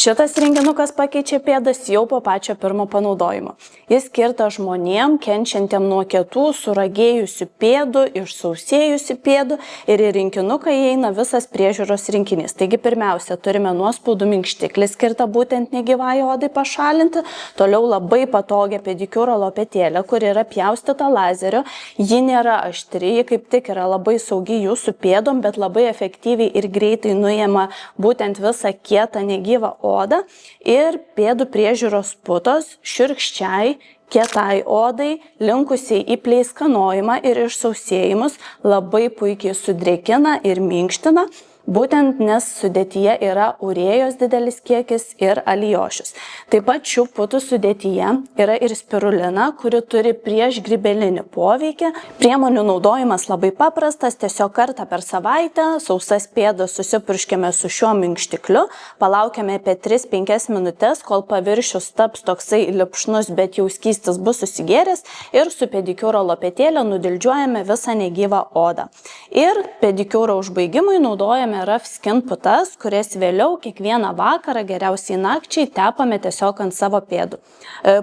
Šitas rinkinukas pakeičia pėdas jau po pačio pirmo panaudojimo. Jis skirtas žmonėm, kenčiantiem nuo kietų, suragėjusių pėdų, išsausėjusių pėdų ir į rinkinuką įeina visas priežiūros rinkinys. Taigi pirmiausia, turime nuospaudų minkštiklį skirtą būtent negyvai odai pašalinti, toliau labai patogią pedikiūro lopetėlę, kuri yra pjaustyta lazerio, ji nėra aštri, ji kaip tik yra labai saugi jūsų pėdom, bet labai efektyviai ir greitai nuima būtent visą kietą negyvą odą ir pėdų priežiūros putos šiurkščiai, kietai odai, linkusiai į pleiskanojimą ir išsausėjimus labai puikiai sudrėkina ir minkština, būtent nes sudėtyje yra urėjos didelis kiekis ir alijošius. Taip pat šių putų sudėtyje yra ir spirulina, kuri turi priešgrybelinį poveikį. Priemonių naudojimas labai paprastas, tiesiog kartą per savaitę sausas pėdas susipurškime su šiuo minkštikliu, palaukiame apie 3-5 minutės, kol paviršius taps toksai lipšnus, bet jau skystis bus susigėręs ir su pedikiūro lopetėlė nudildžiuojame visą negyvą odą. Ir pedikiūro užbaigimui naudojame Rough Skin putas, kurias vėliau kiekvieną vakarą, geriausiai nakčiai, tepame tiesiog ant savo pėdų.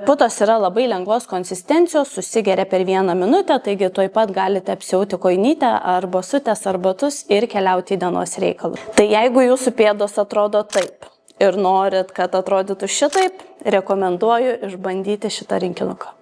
Putos yra labai lengvos konsistencijos, susigeria per 1 minutę, taigi tuoj pat galite apsiauti kojinytę ar bosutės ar batus ir keliauti į dienos reikalus. Tai jeigu jūsų pėdos atrodo taip ir norit, kad atrodytų šitaip, rekomenduoju išbandyti šitą rinkinuką.